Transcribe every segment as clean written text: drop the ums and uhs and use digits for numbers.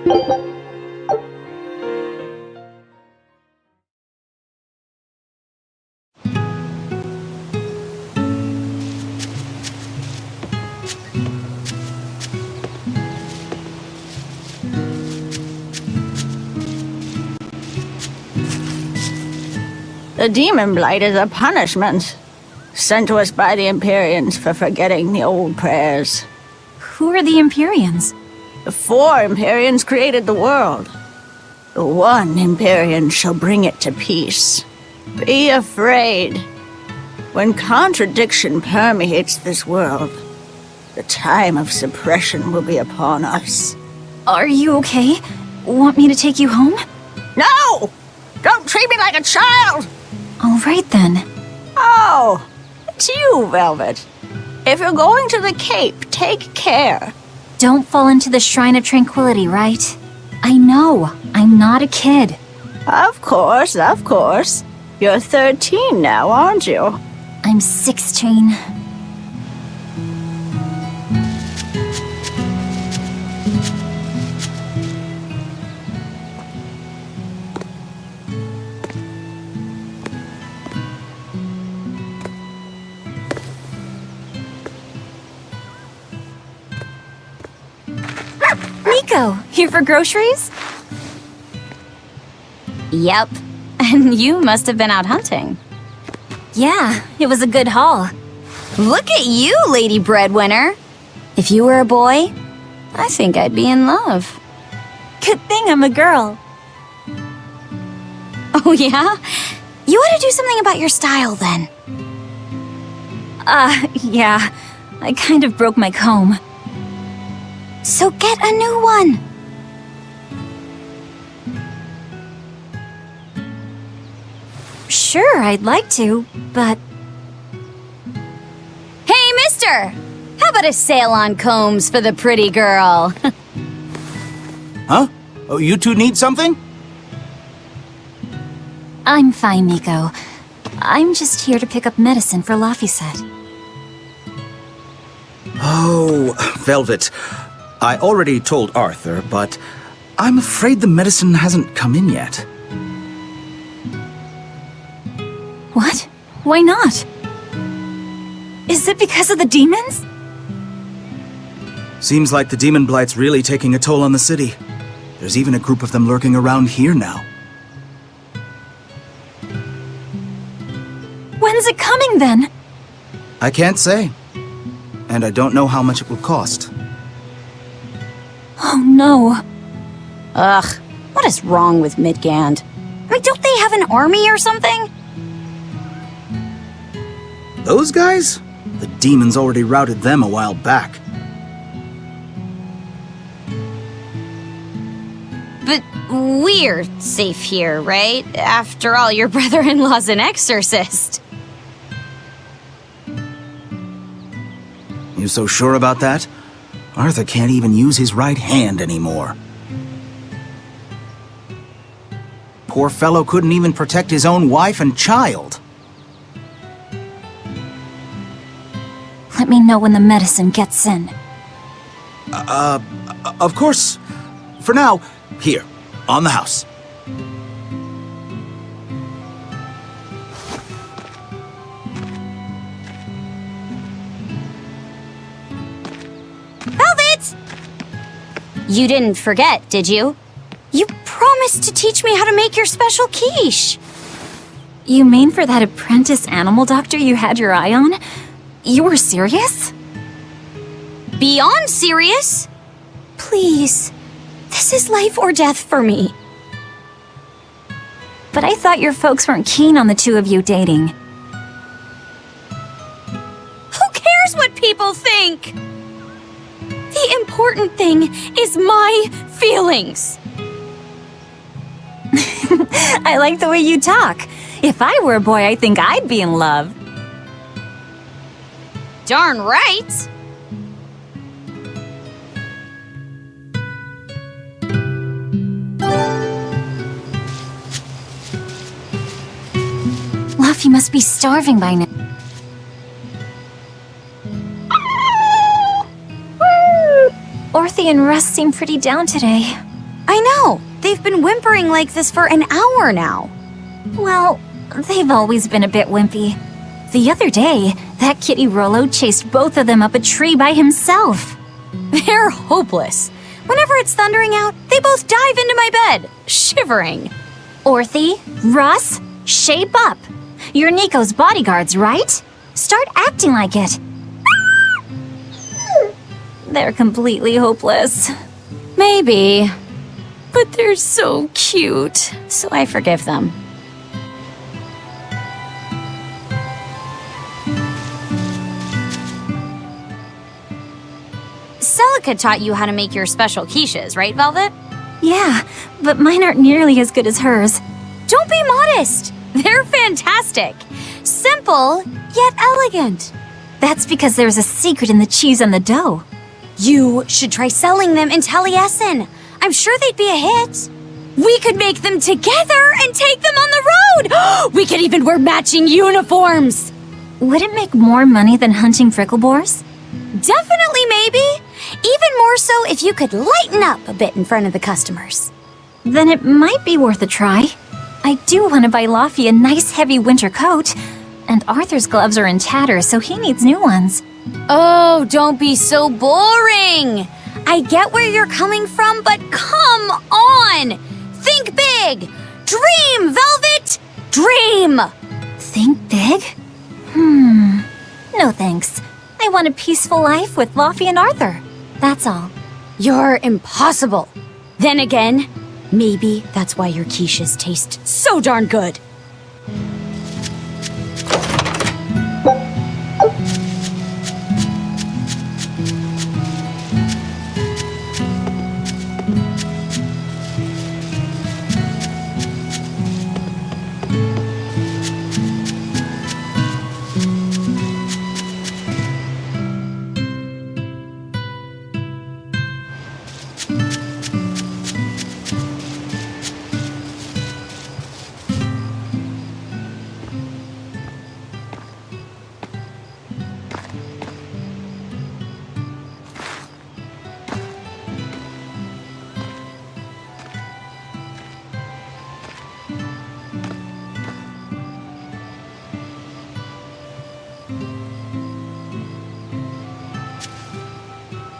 The demon blight is a punishment sent to us by the Empyreans for forgetting the old prayers. Who are the Empyreans? The 4 Empyreans created the world. The 1 Empyrean shall bring it to peace. Be afraid. When contradiction permeates this world, the time of suppression will be upon us. Are you okay? Want me to take you home? No! Don't treat me like a child! All right then. Oh, it's you, Velvet. If you're going to the Cape, take care. Don't fall into the Shrine of Tranquility, right? I know. I'm not a kid. Of course, of course. You're 13 now, aren't you? I'm 16. Nico, here for groceries? Yep. And you must have been out hunting. Yeah, it was a good haul. Look at you, Lady Breadwinner. If you were a boy, I think I'd be in love. Good thing I'm a girl. Oh, yeah? You ought to do something about your style, then. Yeah. I kind of broke my comb. So get a new one. Sure, I'd like to, but... Hey, mister! How about a sale on combs for the pretty girl? Huh? Oh, you two need something? I'm fine, Nico. I'm just here to pick up medicine for Laphicet. Oh, Velvet. I already told Arthur, but I'm afraid the medicine hasn't come in yet. What? Why not? Is it because of the demons? Seems like the demon blight's really taking a toll on the city. There's even a group of them lurking around here now. When's it coming, then? I can't say. And I don't know how much it will cost. Oh, no. Ugh, what is wrong with Midgand? I mean, don't they have an army or something? Those guys? The demons already routed them a while back. But we're safe here, right? After all, your brother-in-law's an exorcist. You so sure about that? Arthur can't even use his right hand anymore. Poor fellow couldn't even protect his own wife and child. Let me know when the medicine gets in. Of course. For now, here, on the house. Velvet! You didn't forget, did you? You promised to teach me how to make your special quiche. You mean for that apprentice animal doctor you had your eye on? You were serious? Beyond serious? Please, this is life or death for me. But I thought your folks weren't keen on the two of you dating. Who cares what people think? The important thing is my feelings. I like the way you talk. If I were a boy, I think I'd be in love. Darn right. Luffy must be starving by now. Orthe and Russ seem pretty down today. I know. They've been whimpering like this for an hour now. Well, they've always been a bit wimpy. The other day, that kitty Rollo chased both of them up a tree by himself. They're hopeless. Whenever it's thundering out, they both dive into my bed, shivering. Orthy, Russ, shape up. You're Nico's bodyguards, right? Start acting like it. They're completely hopeless. Maybe. But they're so cute, so I forgive them. Celica taught you how to make your special quiches, right, Velvet? Yeah, but mine aren't nearly as good as hers. Don't be modest. They're fantastic. Simple, yet elegant. That's because there's a secret in the cheese on the dough. You should try selling them in Taliesin. I'm sure they'd be a hit. We could make them together and take them on the road. We could even wear matching uniforms. Would it make more money than hunting fricklebores? Definitely, maybe. Even more so if you could lighten up a bit in front of the customers. Then it might be worth a try. I do want to buy Laffy a nice heavy winter coat, and Arthur's gloves are in tatters, so he needs new ones. Oh, don't be so boring. I get where you're coming from, but come on. Think big. Dream, Velvet. Dream. Think big? No thanks. I want a peaceful life with Laffy and Arthur. That's all. You're impossible. Then again, maybe that's why your quiches taste so darn good.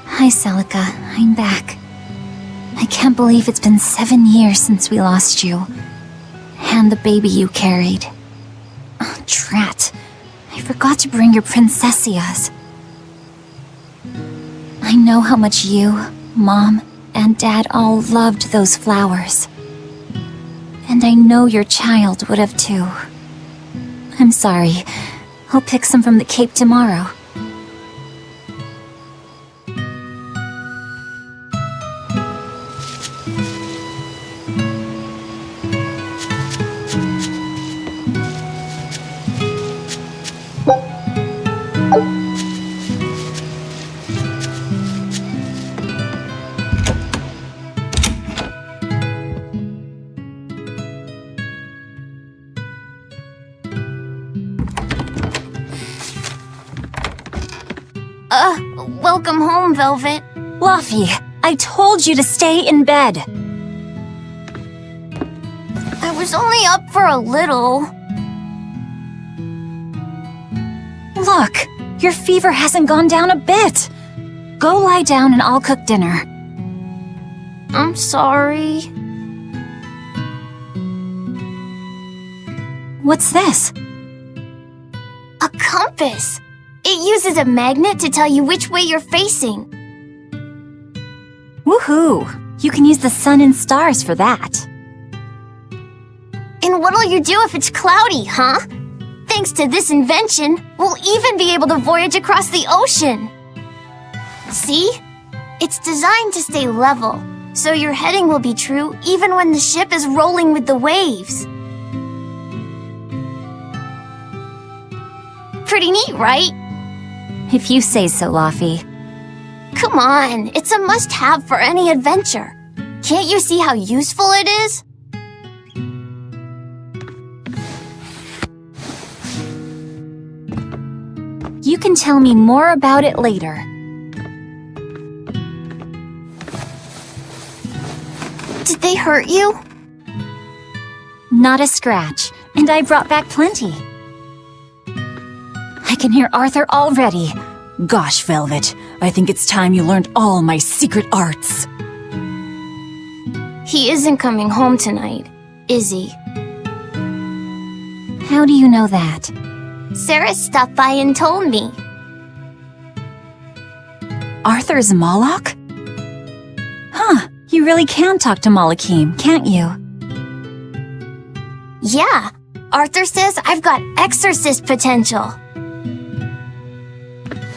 Hi, Celica. I'm back. I can't believe it's been 7 years since we lost you. And the baby you carried. Oh, drat. I forgot to bring your princessias. I know how much you, Mom, and Dad all loved those flowers. And I know your child would have too. I'm sorry. I'll pick some from the Cape tomorrow. Welcome home, Velvet. Laffy, I told you to stay in bed. I was only up for a little. Look, your fever hasn't gone down a bit. Go lie down and I'll cook dinner. I'm sorry. What's this? A compass. It uses a magnet to tell you which way you're facing. Woohoo! You can use the sun and stars for that. And what'll you do if it's cloudy, huh? Thanks to this invention, we'll even be able to voyage across the ocean. See? It's designed to stay level, so your heading will be true even when the ship is rolling with the waves. Pretty neat, right? If you say so, Laffy. Come on, it's a must-have for any adventure. Can't you see how useful it is? You can tell me more about it later. Did they hurt you? Not a scratch, and I brought back plenty. I can hear Arthur already. Gosh, Velvet, I think it's time you learned all my secret arts. He isn't coming home tonight, is he? How do you know that? Sarah stopped by and told me. Arthur's Moloch? Huh, you really can talk to Malakim, can't you? Yeah, Arthur says I've got exorcist potential.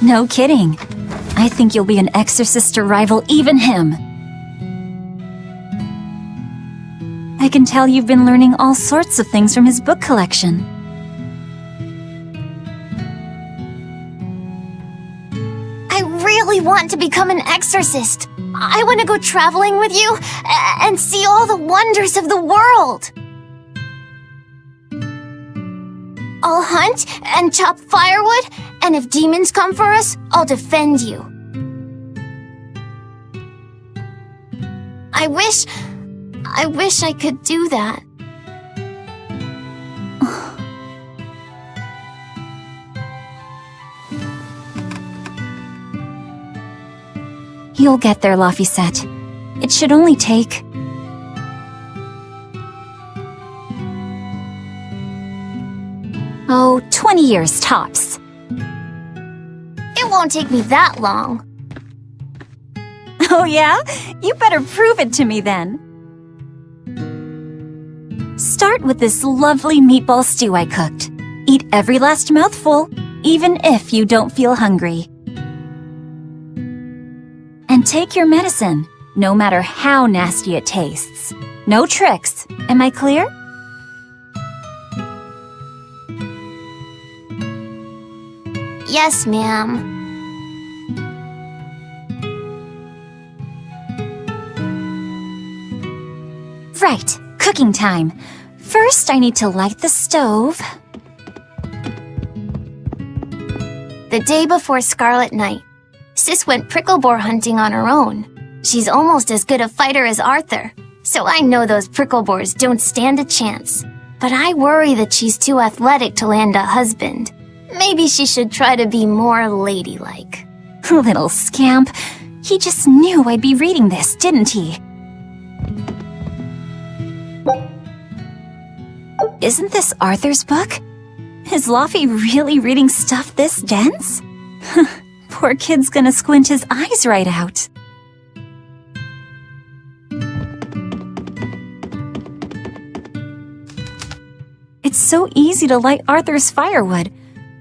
No kidding. I think you'll be an exorcist to rival even him. I can tell you've been learning all sorts of things from his book collection. I really want to become an exorcist. I want to go traveling with you and see all the wonders of the world. I'll hunt and chop firewood, and if demons come for us, I'll defend you. I wish I could do that. You'll get there, Laphicet. It should only take... Oh, 20 years tops. It won't take me that long. Oh yeah? You better prove it to me then. Start with this lovely meatball stew I cooked. Eat every last mouthful, even if you don't feel hungry. And take your medicine, no matter how nasty it tastes. No tricks, am I clear? Yes, ma'am. Right, cooking time. First, I need to light the stove. The day before Scarlet Night, Sis went prickle boar hunting on her own. She's almost as good a fighter as Arthur, so I know those prickle boars don't stand a chance. But I worry that she's too athletic to land a husband. Maybe she should try to be more ladylike. Little scamp. He just knew I'd be reading this, didn't he? Isn't this Arthur's book? Is Laffy really reading stuff this dense? Poor kid's gonna squint his eyes right out. It's so easy to light Arthur's firewood.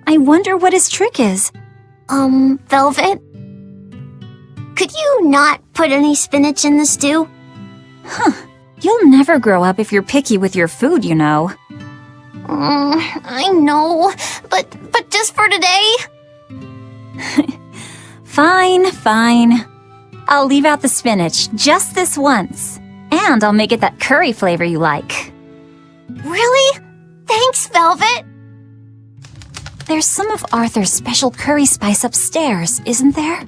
I wonder what his trick is. Velvet? Could you not put any spinach in the stew? You'll never grow up if you're picky with your food, you know. I know, but just for today? Fine. I'll leave out the spinach just this once. And I'll make it that curry flavor you like. Really? Thanks, Velvet. There's some of Arthur's special curry spice upstairs, isn't there?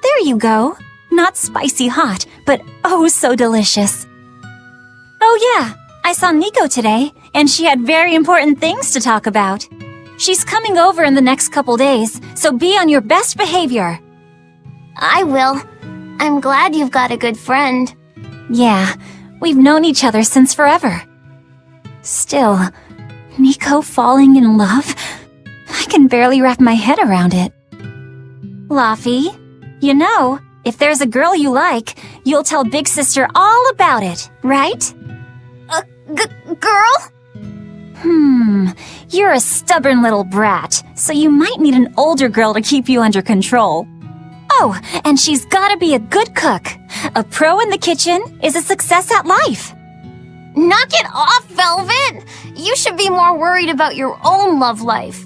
There you go. Not spicy hot, but oh so delicious. Oh yeah, I saw Nico today, and she had very important things to talk about. She's coming over in the next couple days, so be on your best behavior. I will. I'm glad you've got a good friend. Yeah, we've known each other since forever. Still, Nico falling in love? I can barely wrap my head around it. Laffy, you know, if there's a girl you like, you'll tell Big Sister all about it, right? Girl? You're a stubborn little brat, so you might need an older girl to keep you under control. Oh, and she's gotta be a good cook. A pro in the kitchen is a success at life. Knock it off, Velvet! You should be more worried about your own love life.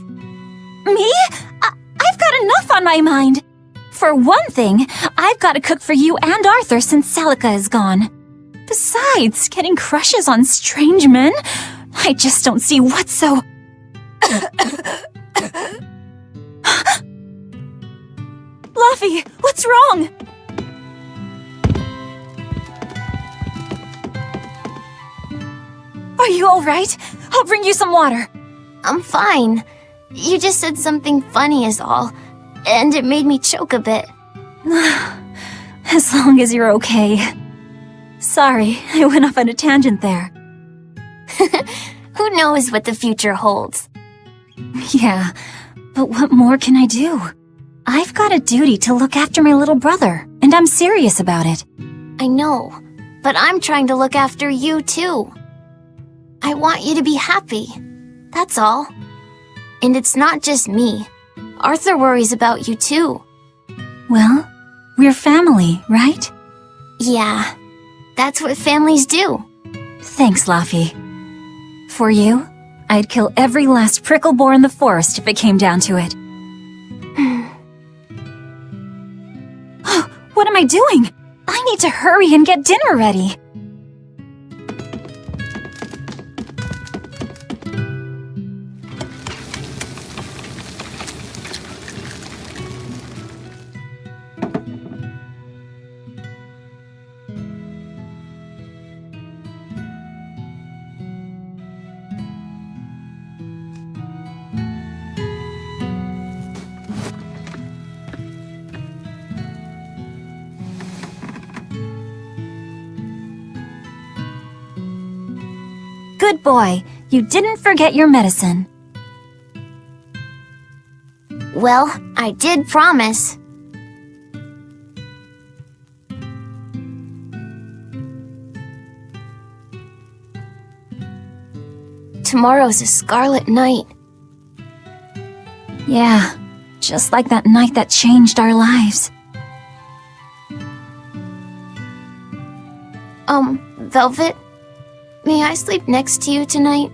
Me? I've got enough on my mind. For one thing, I've got to cook for you and Arthur since Celica is gone. Besides, getting crushes on strange men? I just don't see what's so... Luffy, what's wrong? Are you alright? I'll bring you some water. I'm fine. You just said something funny is all, and it made me choke a bit. As long as you're okay. Sorry, I went off on a tangent there. Who knows what the future holds? Yeah, but what more can I do? I've got a duty to look after my little brother, and I'm serious about it. I know, but I'm trying to look after you too. I want you to be happy. That's all. And it's not just me. Arthur worries about you too. Well, we're family, right? Yeah, that's what families do. Thanks, Luffy. For you, I'd kill every last prickle boar in the forest if it came down to it. Oh, what am I doing? I need to hurry and get dinner ready. Good boy. You didn't forget your medicine. Well, I did promise. Tomorrow's a scarlet night. Yeah, just like that night that changed our lives. Velvet? May I sleep next to you tonight?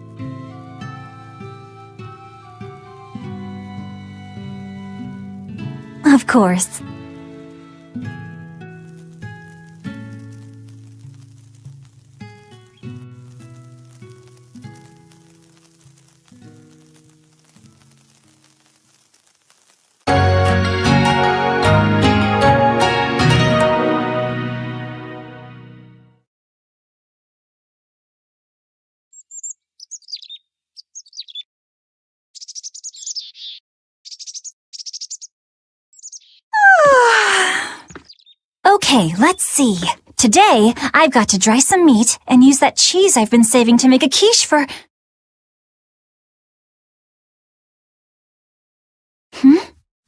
Of course. Okay, let's see. Today, I've got to dry some meat and use that cheese I've been saving to make a quiche for...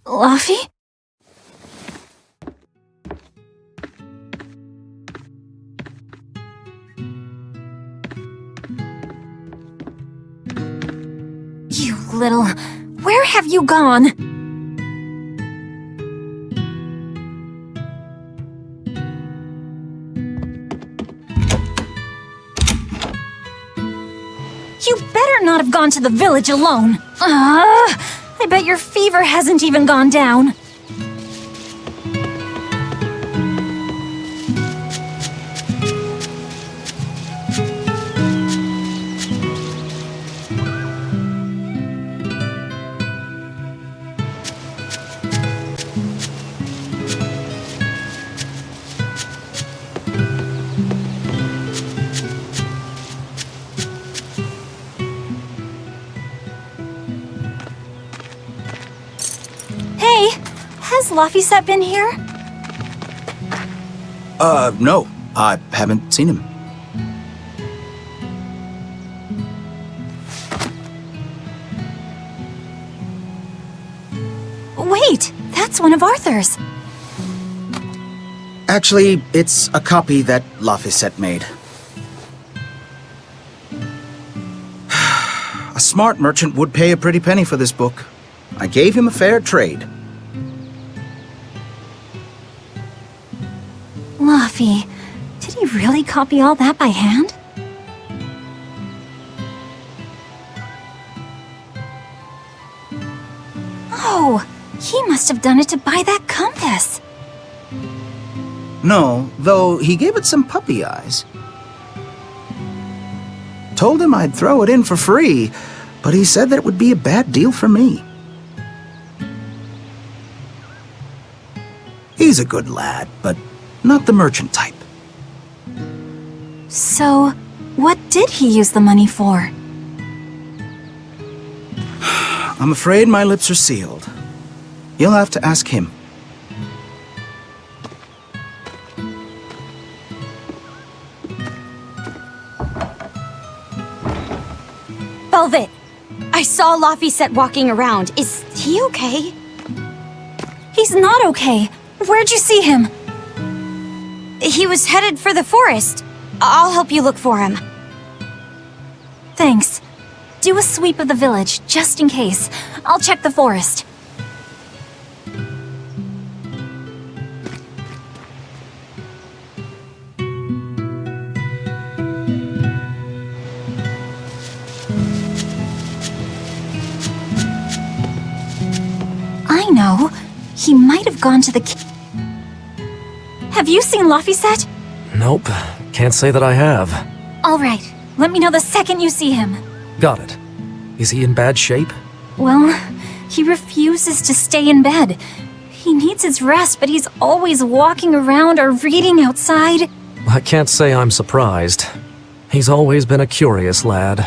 Luffy? You little... Where have you gone? You better not have gone to the village alone. I bet your fever hasn't even gone down. Hey, has Laphicet been here? No. I haven't seen him. Wait, that's one of Arthur's. Actually, it's a copy that Laphicet made. A smart merchant would pay a pretty penny for this book. I gave him a fair trade. Luffy, did he really copy all that by hand? Oh, he must have done it to buy that compass. No, though he gave it some puppy eyes. Told him I'd throw it in for free, but he said that it would be a bad deal for me. He's a good lad, but not the merchant type. So, what did he use the money for? I'm afraid my lips are sealed. You'll have to ask him. Velvet! I saw Laphicet walking around. Is he okay? He's not okay. Where'd you see him? He was headed for the forest. I'll help you look for him. Thanks. Do a sweep of the village, just in case. I'll check the forest. I know. He might have gone to the Have you seen Laphicet? Nope, can't say that I have. All right. Let me know the second you see him. Got it. Is he in bad shape? Well, he refuses to stay in bed. He needs his rest, but he's always walking around or reading outside. I can't say I'm surprised. He's always been a curious lad.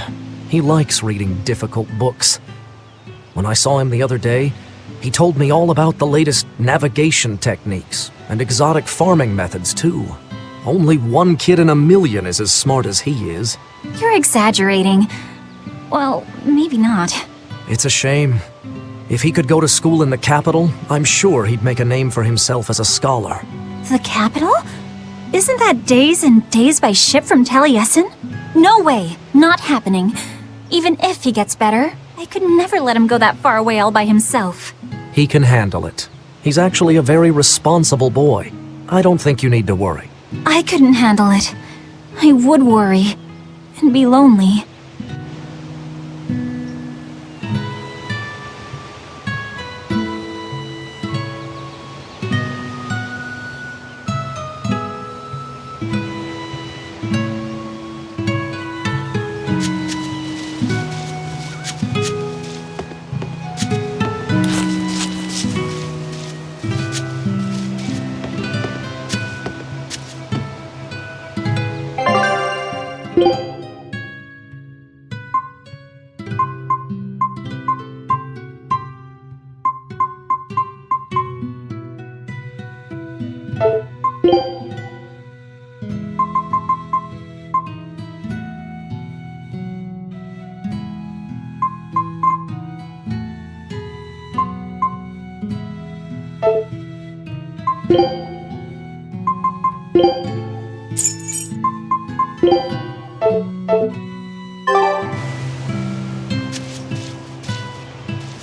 He likes reading difficult books. When I saw him the other day, he told me all about the latest navigation techniques and exotic farming methods, too. Only one kid in a million is as smart as he is. You're exaggerating. Well, maybe not. It's a shame. If he could go to school in the capital, I'm sure he'd make a name for himself as a scholar. The capital? Isn't that days and days by ship from Taliesin? No way. Not happening. Even if he gets better, I could never let him go that far away all by himself. He can handle it. He's actually a very responsible boy. I don't think you need to worry. I couldn't handle it. I would worry. And be lonely.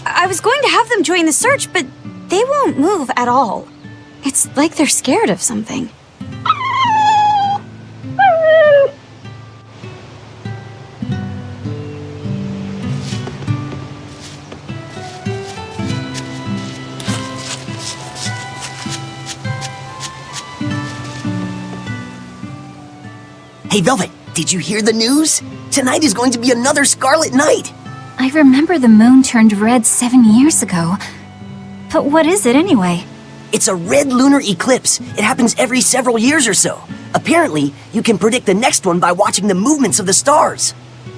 I was going to have them join the search, but they won't move at all. It's like they're scared of something. Hey, Velvet, did you hear the news? Tonight is going to be another Scarlet Night. I remember the moon turned red 7 years ago. But what is it anyway? It's a red lunar eclipse. It happens every several years or so. Apparently, you can predict the next one by watching the movements of the stars.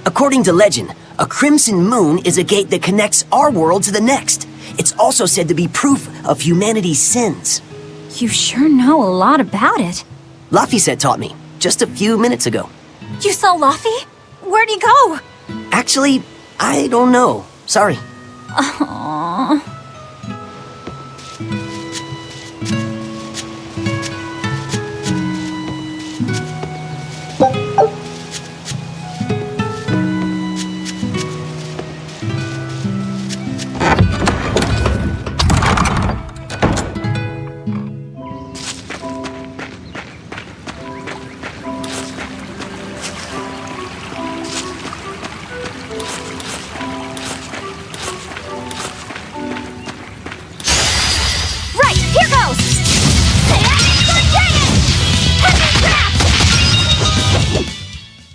According to legend, a crimson moon is a gate that connects our world to the next. It's also said to be proof of humanity's sins. You sure know a lot about it. Laphicet taught me, just a few minutes ago. You saw Laphi? Where'd he go? Actually, I don't know. Sorry. Aww.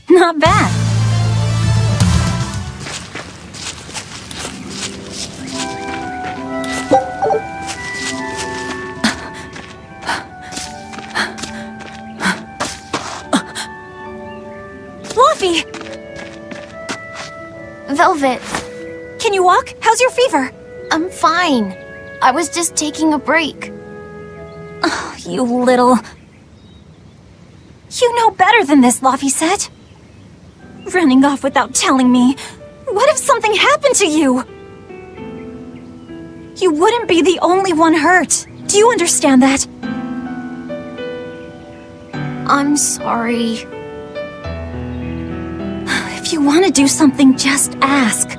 Not bad. Velvet. Can you walk? How's your fever? I'm fine. I was just taking a break. You little... You know better than this, Laphicet. Running off without telling me. What if something happened to you? You wouldn't be the only one hurt. Do you understand that? I'm sorry. If you want to do something, just ask.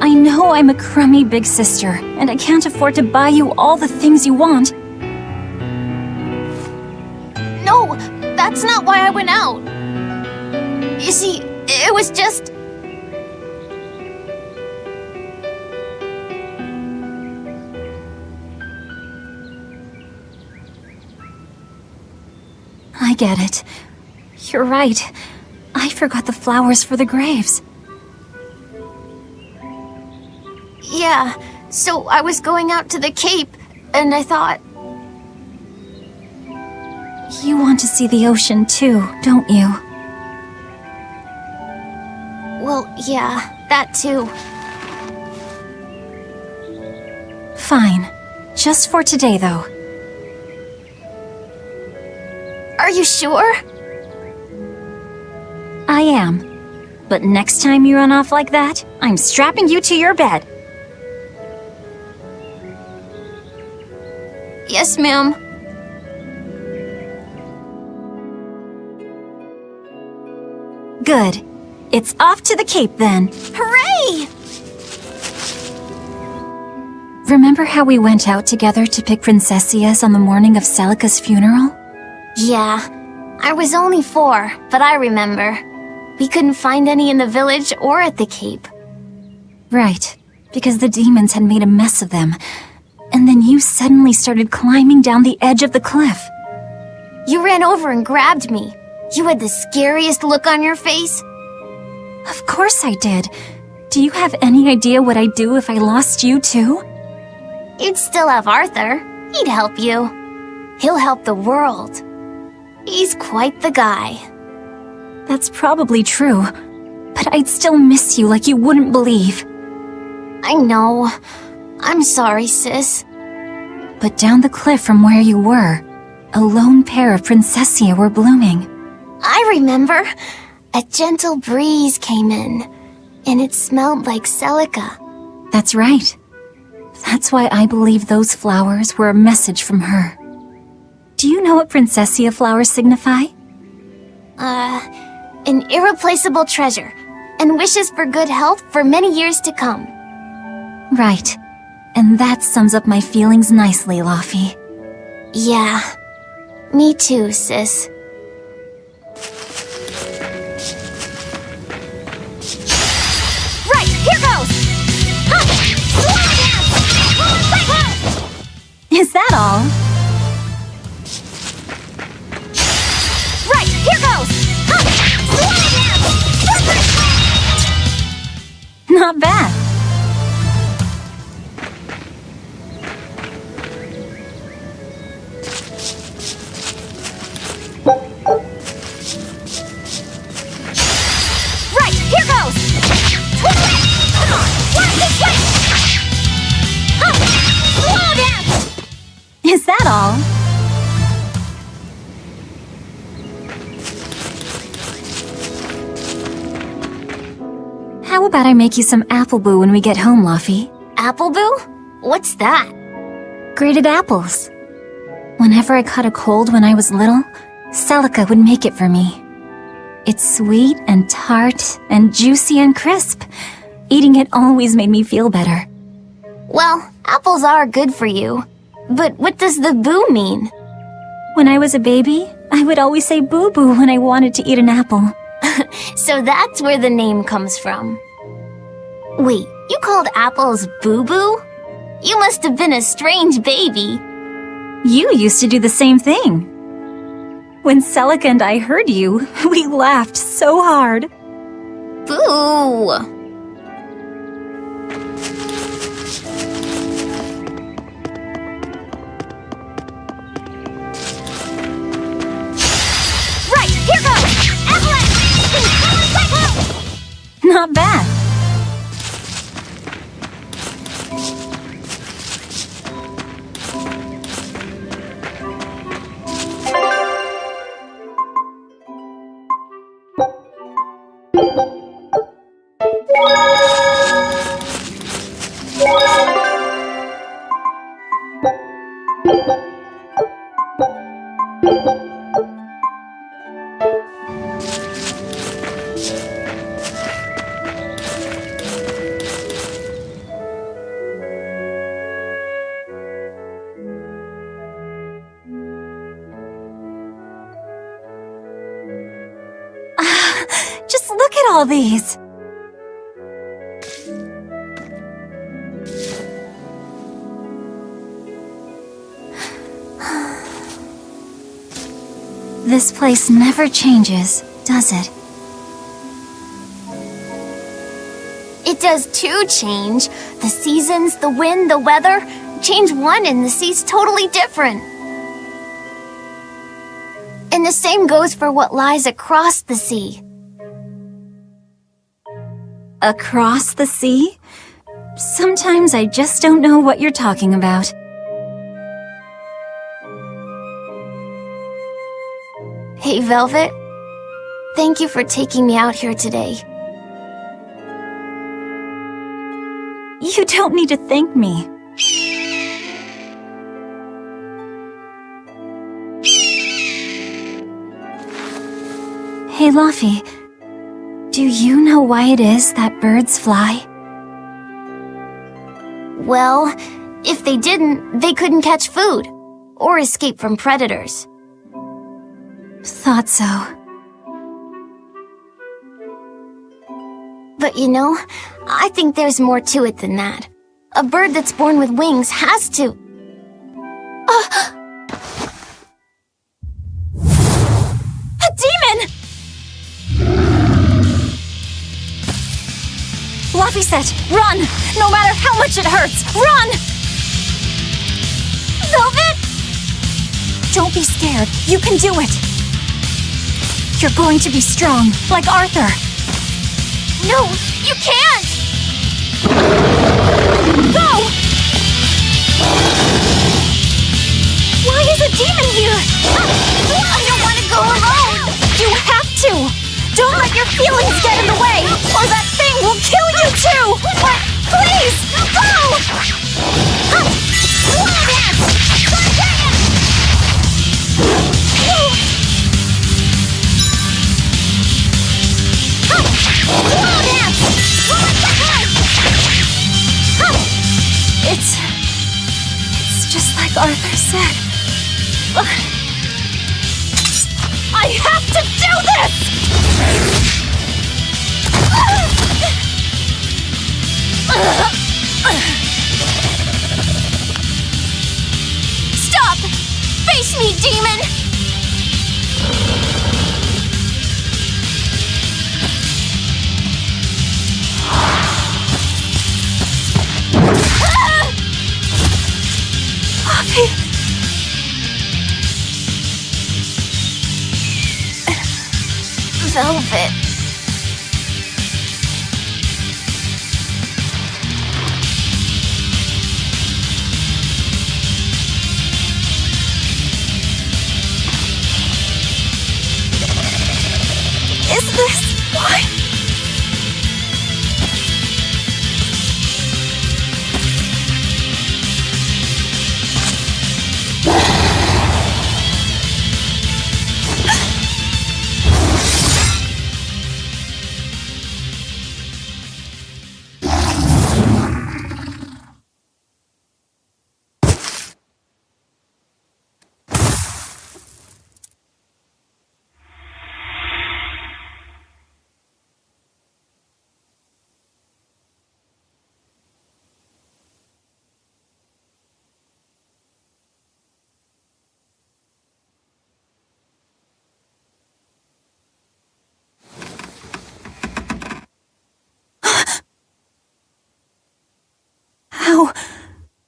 I know I'm a crummy big sister, and I can't afford to buy you all the things you want. No, that's not why I went out. You see, it was just... I get it. You're right. I forgot the flowers for the graves. Yeah, so I was going out to the Cape, and I thought... You want to see the ocean too, don't you? Well, yeah, that too. Fine. Just for today, though. Are you sure? I am. But next time you run off like that, I'm strapping you to your bed. Yes, ma'am. Good. It's off to the Cape then. Hooray! Remember how we went out together to pick princessias on the morning of Celica's funeral? Yeah, I was only 4, but I remember. We couldn't find any in the village or at the Cape. Right, because the demons had made a mess of them. And then you suddenly started climbing down the edge of the cliff. You ran over and grabbed me. You had the scariest look on your face. Of course I did. Do you have any idea what I'd do if I lost you too? You'd still have Arthur. He'd help you. He'll help the world. He's quite the guy. That's probably true. But I'd still miss you like you wouldn't believe. I know. I'm sorry, sis. But down the cliff from where you were, a lone pair of princessia were blooming. I remember. A gentle breeze came in, and it smelled like Celica. That's right. That's why I believe those flowers were a message from her. Do you know what princessia flowers signify? An irreplaceable treasure, and wishes for good health for many years to come. Right. And that sums up my feelings nicely, Laphi. Yeah. Me too, sis. Right, here goes! Huh. Is that all? Right, here goes! Huh. Not bad. Right, here goes! Come on, watch this way! Huh. Slow down! Is that all? How about I make you some apple boo when we get home, Laphi? Apple Boo? What's that? Grated apples. Whenever I caught a cold when I was little, Celica would make it for me. It's sweet and tart and juicy and crisp. Eating it always made me feel better. Well, apples are good for you. But what does the boo mean? When I was a baby, I would always say boo-boo when I wanted to eat an apple. So that's where the name comes from. Wait, you called apples boo-boo? You must have been a strange baby. You used to do the same thing. When Celica and I heard you, we laughed so hard. Boo! Right, here goes! Avalanche! Not bad. Just look at all these. This place never changes, does it? It does too change. The seasons, the wind, the weather. Change one and the sea's totally different. And the same goes for what lies across the sea. Across the sea? Sometimes I just don't know what you're talking about. Hey, Velvet. Thank you for taking me out here today. You don't need to thank me. Hey, Luffy. Do you know why it is that birds fly? Well, if they didn't, they couldn't catch food or escape from predators. Thought so. But you know, I think there's more to it than that. A bird that's born with wings has to... A demon! Luffy said, run! No matter how much it hurts, run! Velvet! Don't be scared. You can do it. You're going to be strong, like Arthur. No, you can't! Go! Why is a demon here? I don't want to go alone! You have to! Don't let your feelings get in the way, or that thing will kill you too! Please, go! It's just like Arthur said. I have to do this! Stop! Face me, demon! Velvet. Is this why?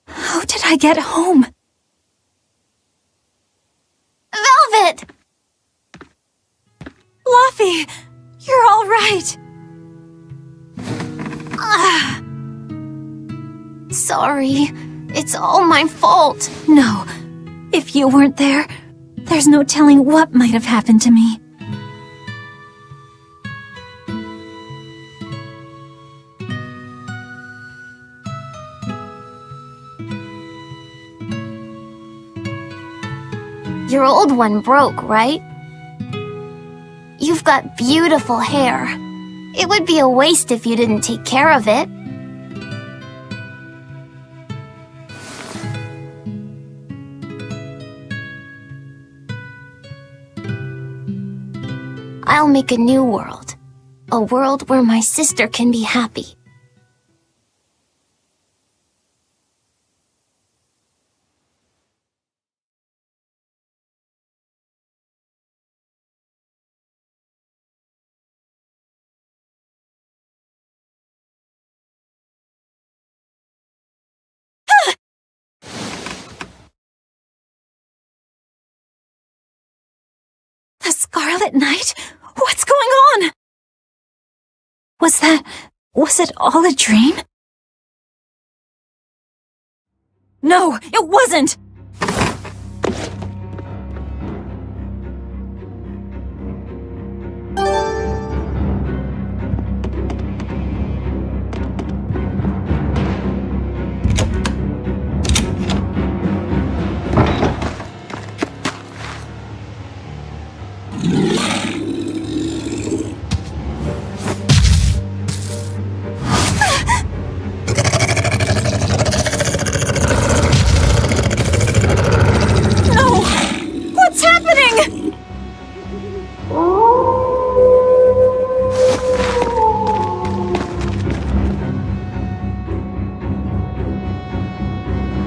How did I get home? Velvet! Luffy, you're all right. Sorry. It's all my fault. No. If you weren't there, there's no telling what might have happened to me. Your old one broke, right? You've got beautiful hair. It would be a waste if you didn't take care of it. I'll make a new world. A world where my sister can be happy. The Scarlet Knight? What's going on? Was it all a dream? No, it wasn't!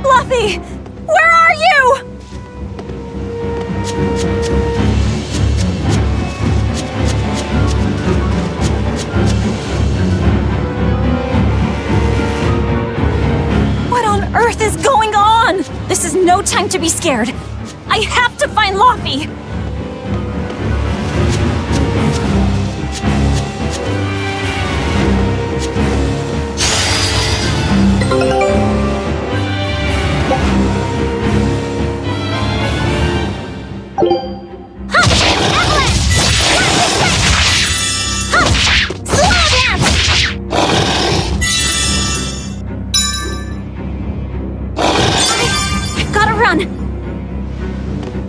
Fluffy! Where are you? What on earth is going on? This is no time to be scared. I have to find Luffy!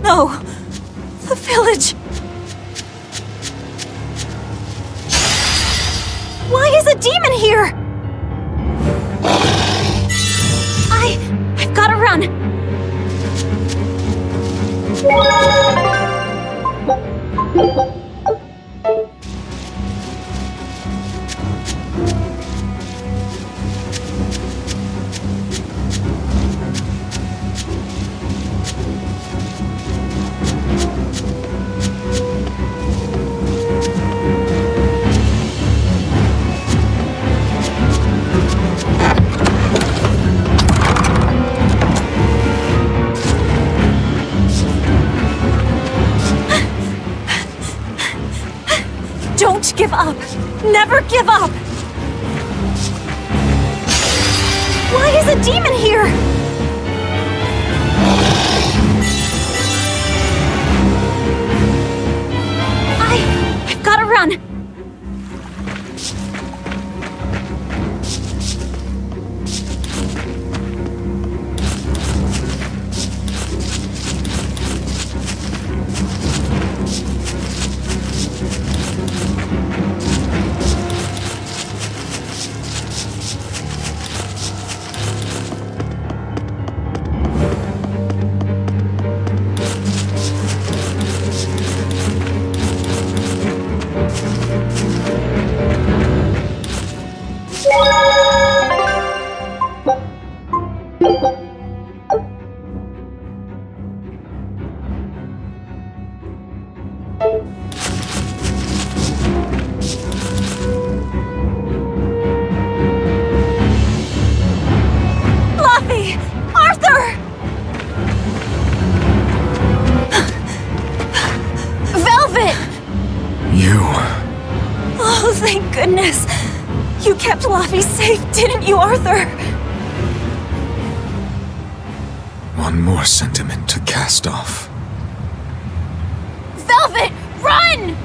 No! The village! Why is a demon here? I've gotta run! Don't give up! Never give up! Why is a demon here? I've gotta run! Oh, thank goodness! You kept Luffy safe, didn't you, Arthur? one more sentiment to cast off. Velvet, run!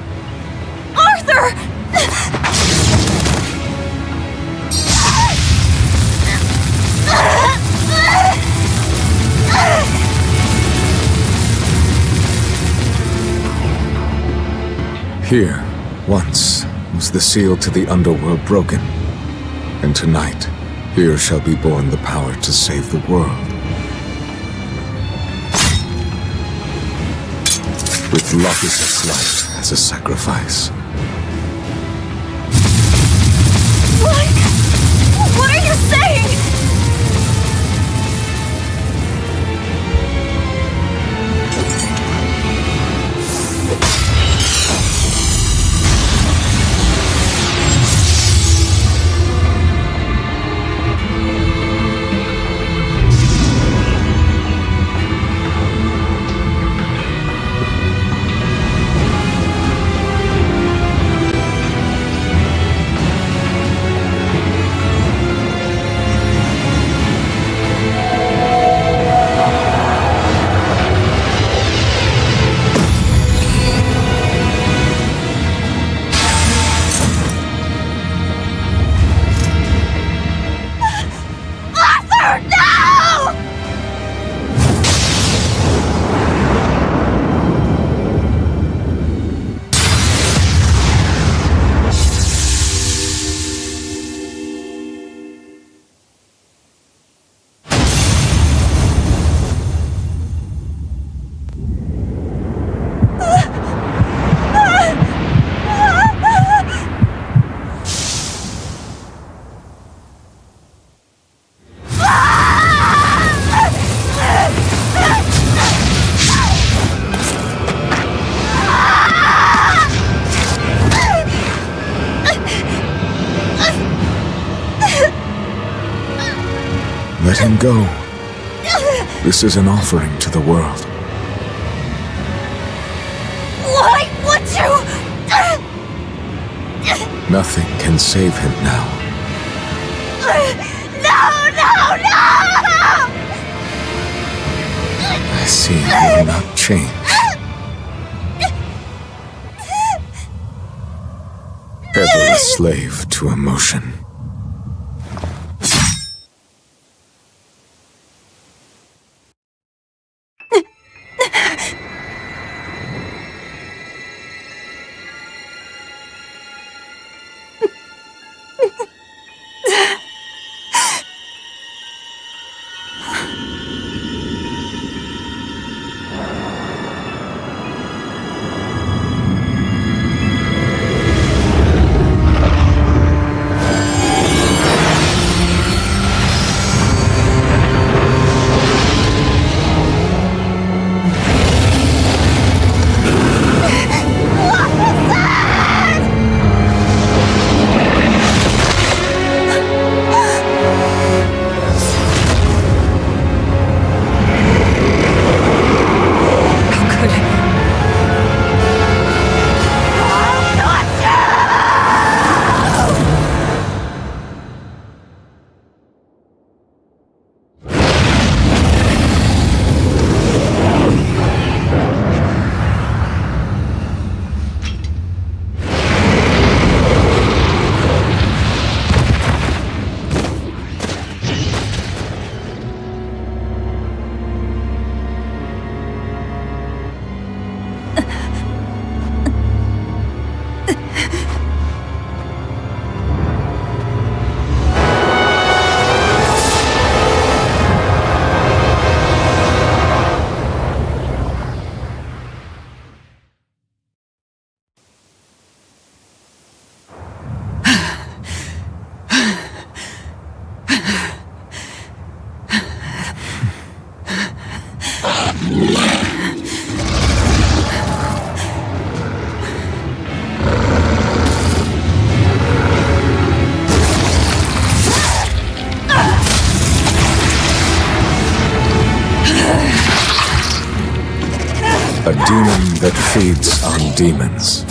Arthur! Here, once, was the seal to the underworld broken. And tonight, here shall be born the power to save the world. With Locus's life as a sacrifice. What are you saying? Let him go. This is an offering to the world. Why would you? Nothing can save him now. No! I see you will not change. Ever a slave to emotion. A demon that feeds on demons.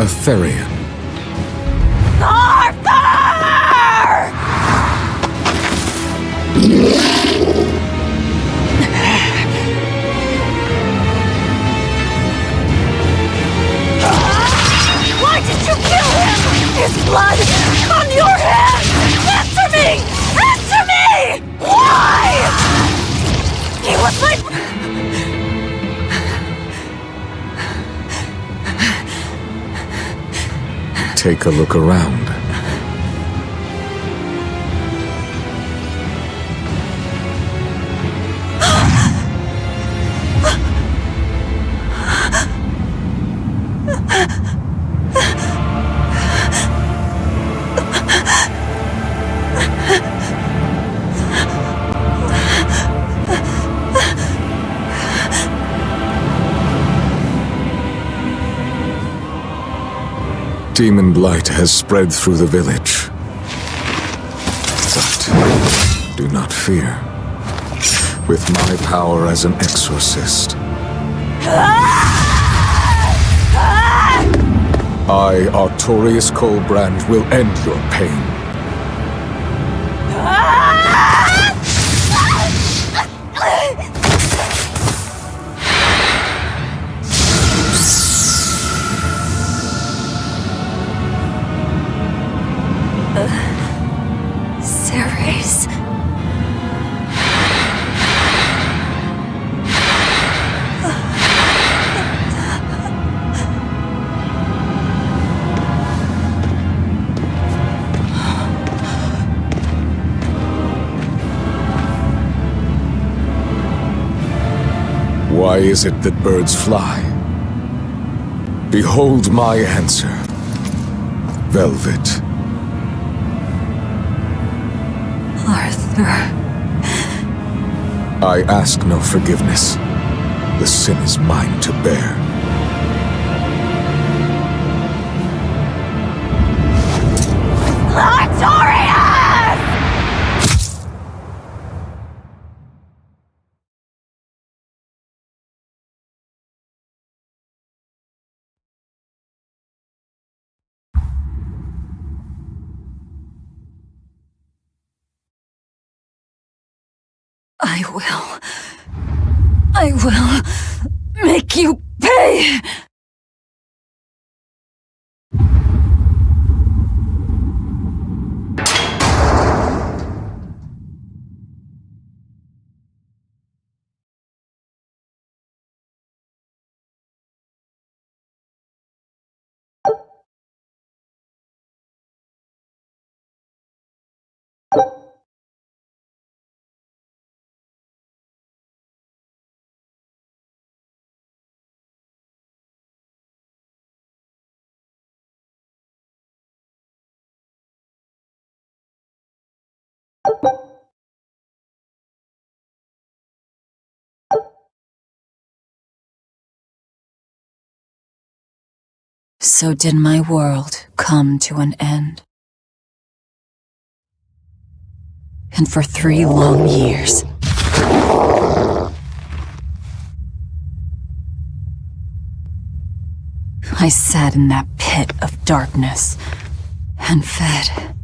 A Therian. Why did you kill him? His blood on your hands! Answer me! Answer me! Why? He was my... Take a look around. Demon blight has spread through the village. But do not fear. With my power as an exorcist, I, Artorius Colbrand, will end your pain. Ceres. Why is it that birds fly? Behold my answer. Velvet. Arthur. I ask no forgiveness. The sin is mine to bear. I will make you pay! So did my world come to an end. And for 3 long years, I sat in that pit of darkness and fed.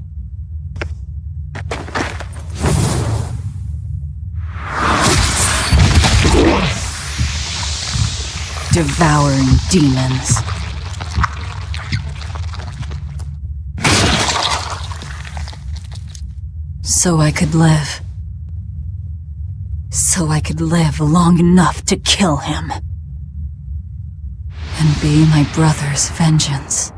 Devouring demons. So I could live. So I could live long enough to kill him. And be my brother's vengeance.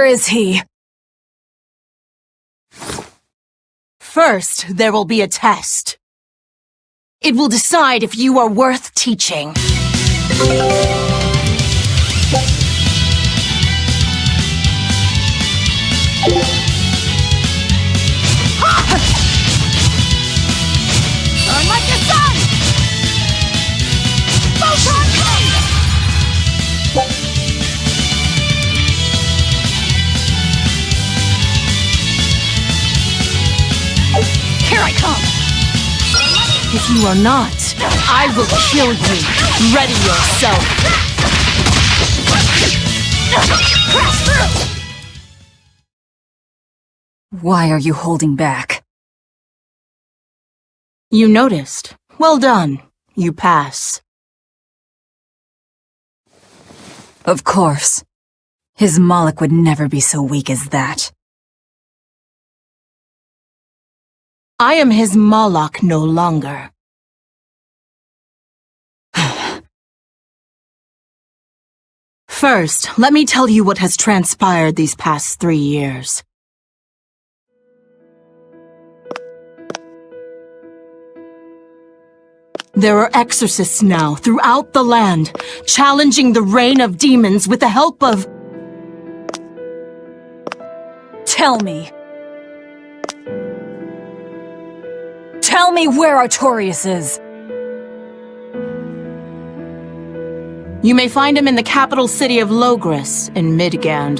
Where is he? First, there will be a test. It will decide if you are worth teaching. Burn like the sun! Photon come! Here I come! If you are not, I will kill you. Ready yourself. Crash through! Why are you holding back? You noticed. Well done. You pass. Of course. His Moloch would never be so weak as that. I am his Moloch no longer. First, let me tell you what has transpired these past 3 years. There are exorcists now throughout the land, challenging the reign of demons with the help of... Tell me. Tell me where Artorias is. You may find him in the capital city of Logris in Midgand.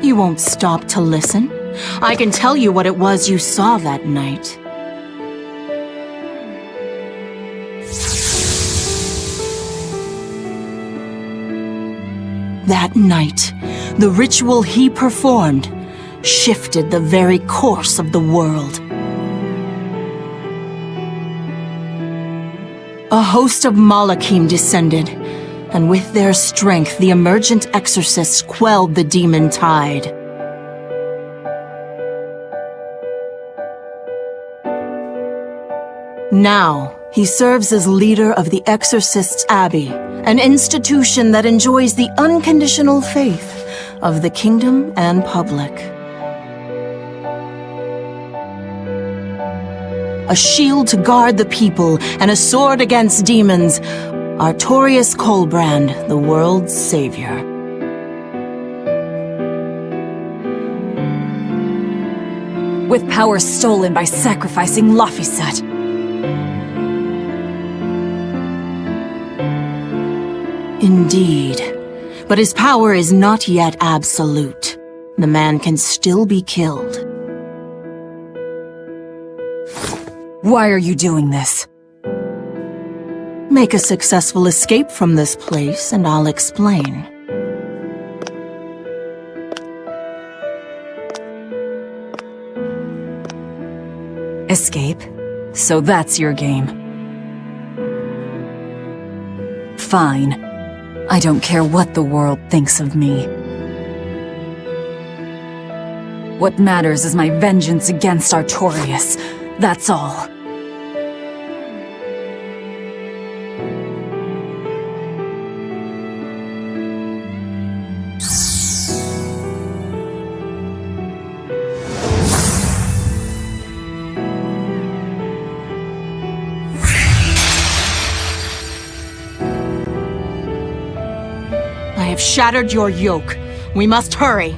You won't stop to listen? I can tell you what it was you saw that night. That night, the ritual he performed shifted the very course of the world. A host of Malachim descended, and with their strength, the emergent exorcists quelled the demon tide. Now, he serves as leader of the Exorcists' Abbey, an institution that enjoys the unconditional faith of the kingdom and public. A shield to guard the people and a sword against demons, Artorias Colbrand, the world's savior. With power stolen by sacrificing Laphicet. Indeed. But his power is not yet absolute. The man can still be killed. Why are you doing this? Make a successful escape from this place, and I'll explain. Escape? So that's your game. Fine. I don't care what the world thinks of me. What matters is my vengeance against Artorias. That's all. I have shattered your yoke. We must hurry.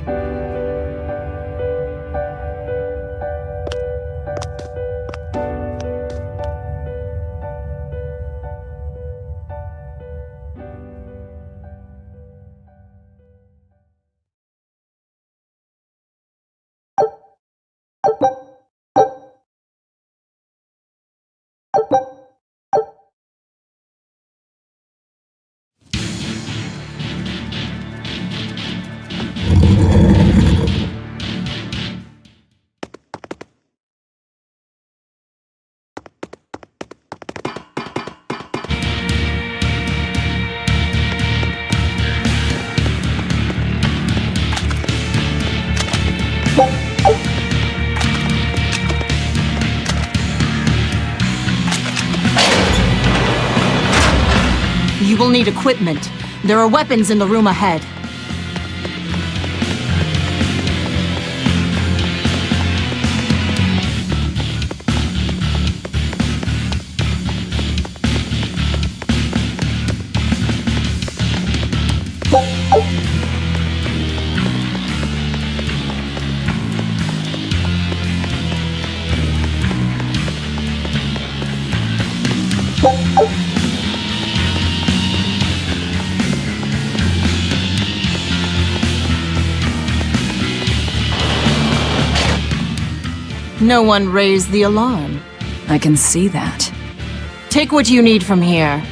We'll need equipment. There are weapons in the room ahead. No one raised the alarm. I can see that. Take what you need from here.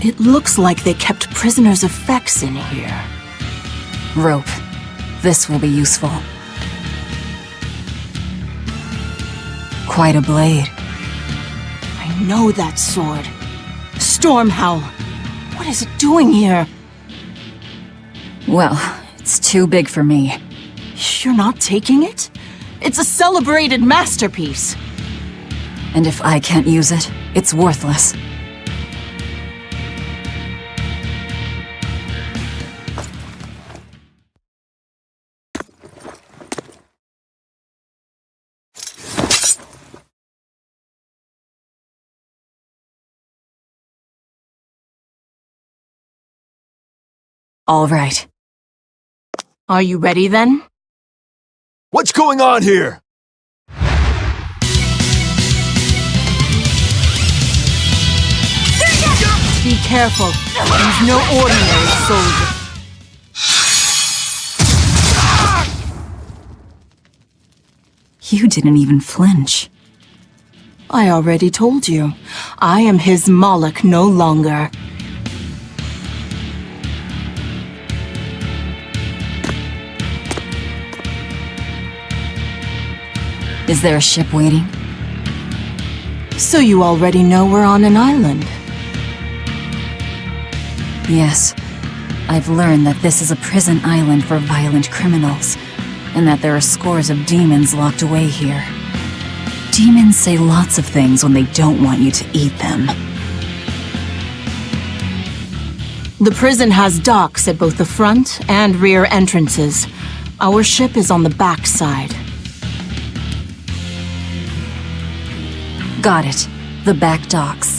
It looks like they kept prisoners' effects in here. Rope. This will be useful. Quite a blade. I know that sword. Stormhowl. What is it doing here? Well, it's too big for me. You're not taking it? It's a celebrated masterpiece. And if I can't use it, it's worthless. All right. Are you ready then? What's going on here? Be careful. He's no ordinary soldier. You didn't even flinch. I already told you. I am his Moloch no longer. Is there a ship waiting? So you already know we're on an island. Yes. I've learned that this is a prison island for violent criminals, and that there are scores of demons locked away here. Demons say lots of things when they don't want you to eat them. The prison has docks at both the front and rear entrances. Our ship is on the back side. Got it. The back docks.